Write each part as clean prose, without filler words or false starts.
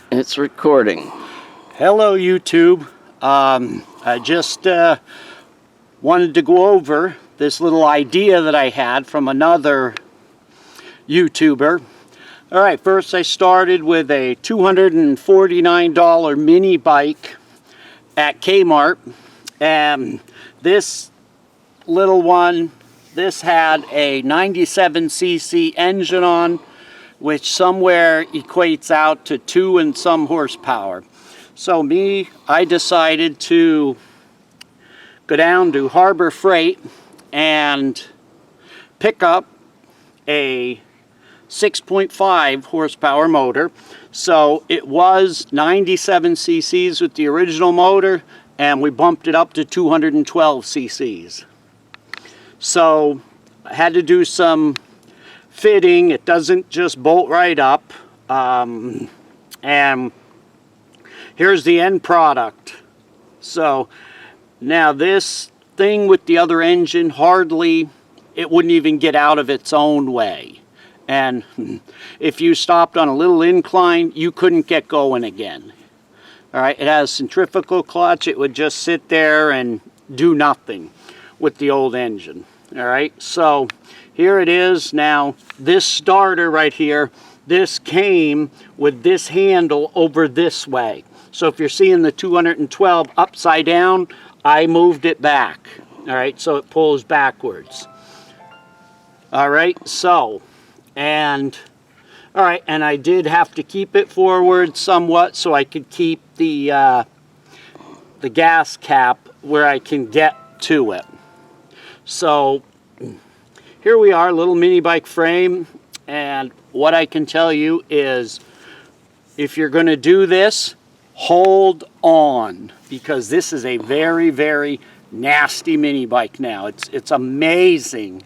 It's recording. Hello YouTube. I just wanted to go over this little idea that I had from another YouTuber. Alright, first I started with a $249 mini bike at Kmart, and this little one, this had a 97cc engine on, which somewhere equates out to 2 and some horsepower. So I decided to go down to Harbor Freight and pick up a 6.5 horsepower motor. So it was 97 cc's with the original motor, and we bumped it up to 212 cc's. So I had to do some fitting. It doesn't just bolt right up, and here's the end product. So now this thing with the other engine, it wouldn't even get out of its own way, and if you stopped on a little incline, you couldn't get going again. Alright, it has centrifugal clutch. It would just sit there and do nothing with the old engine. Alright, so here it is. Now this starter right here, this came with this handle over this way. So if you're seeing the 212 upside down, I moved it back. Alright, so it pulls backwards. Alright, so, and I did have to keep it forward somewhat so I could keep the gas cap where I can get to it. So here we are, little mini bike frame, and what I can tell you is if you're going to do this, hold on, because this is a very, very nasty mini bike now. It's amazing.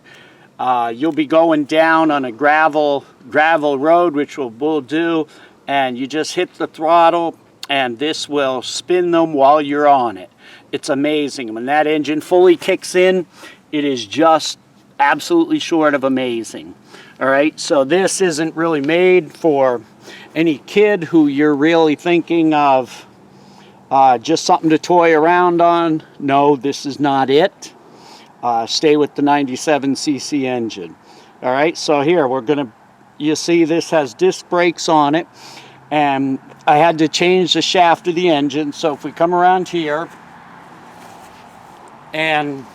You'll be going down on a gravel road, which we'll do, and you just hit the throttle and this will spin them while you're on it. It's amazing. When that engine fully kicks in, it is just absolutely short of amazing. Alright, so this isn't really made for any kid who you're really thinking of just something to toy around on. No, this is not it. Stay with the 97cc engine. Alright, so here you see this has disc brakes on it, and I had to change the shaft of the engine. So if we come around here and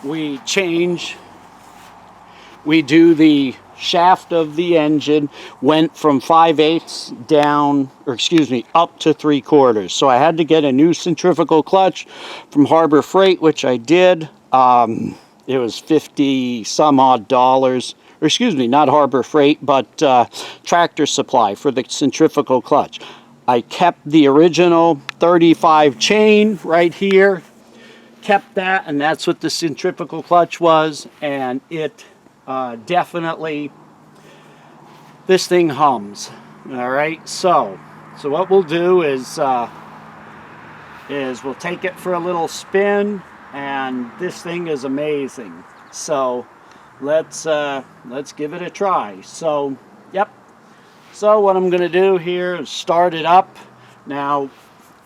we do the shaft of the engine, went from 5/8 down, or excuse me, up to 3/4. So I had to get a new centrifugal clutch from Harbor Freight, which I did. It was 50 some odd dollars, or excuse me, not Harbor Freight, but Tractor Supply for the centrifugal clutch. I kept the original 35 chain right here, kept that, and that's what the centrifugal clutch was, and it definitely, this thing hums. Alright, so what we'll do is we'll take it for a little spin, and this thing is amazing. So let's give it a try. So yep, so what I'm gonna do here is start it up. Now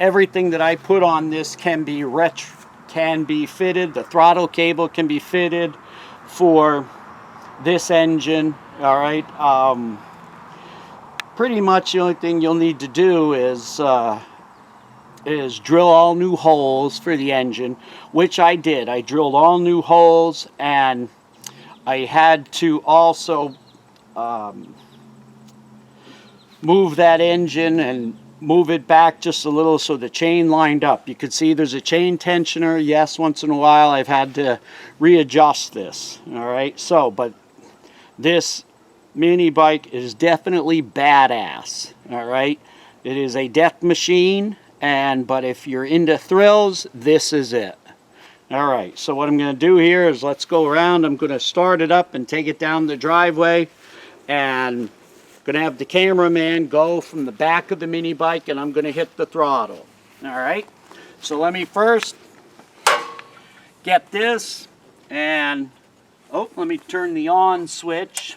everything that I put on this can be fitted. The throttle cable can be fitted for this engine. Alright, pretty much the only thing you'll need to do is drill all new holes for the engine, which I did. I drilled all new holes, and I had to also move that engine and move it back just a little so the chain lined up. You can see there's a chain tensioner. Yes, once in a while I've had to readjust this. Alright, so, but this mini bike is definitely badass. Alright, it is a death machine, but if you're into thrills, this is it. Alright, so what I'm going to do here is let's go around. I'm going to start it up and take it down the driveway, and I'm going to have the cameraman go from the back of the mini bike, and I'm going to hit the throttle. Alright, so let me first get this, and let me turn the on switch.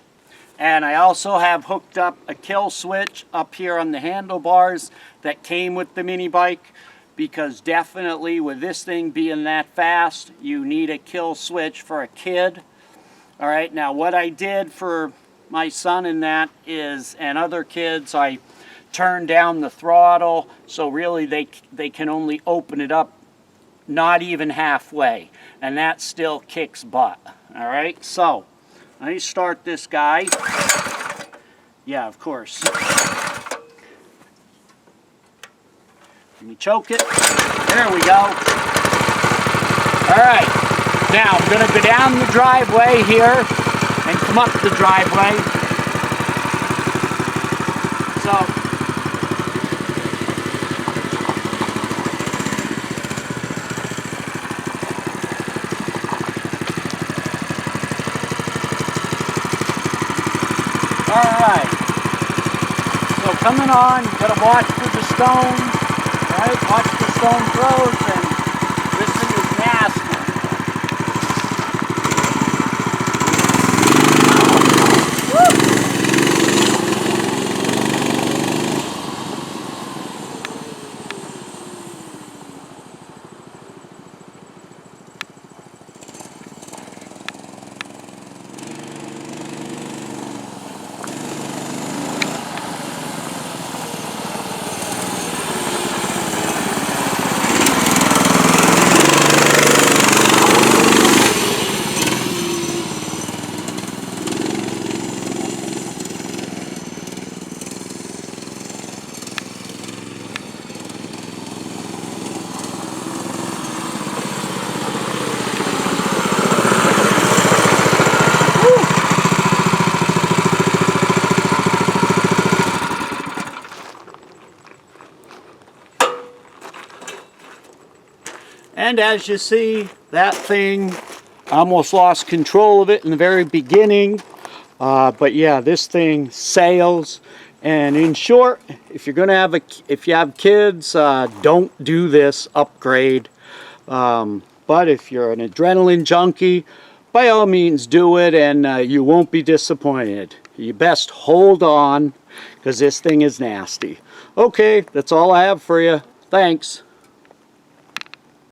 And I also have hooked up a kill switch up here on the handlebars that came with the mini bike, because definitely with this thing being that fast, you need a kill switch for a kid. All right, now what I did for my son in that is, and other kids, I turned down the throttle, so really they can only open it up not even halfway, and that still kicks butt. All right, so let me start this guy. Yeah, of course. Let me choke it. There we go. All right, now I'm gonna go down the driveway here and come up the driveway. So, alright, so coming on, gotta watch for the stones, right? Watch the stone throws, and this thing is nasty. Woo! And as you see, that thing, I almost lost control of it in the very beginning. But yeah, this thing sails. And in short, if you're gonna have if you have kids, don't do this upgrade. But if you're an adrenaline junkie, by all means do it, and you won't be disappointed. You best hold on, because this thing is nasty. Okay, that's all I have for you. Thanks.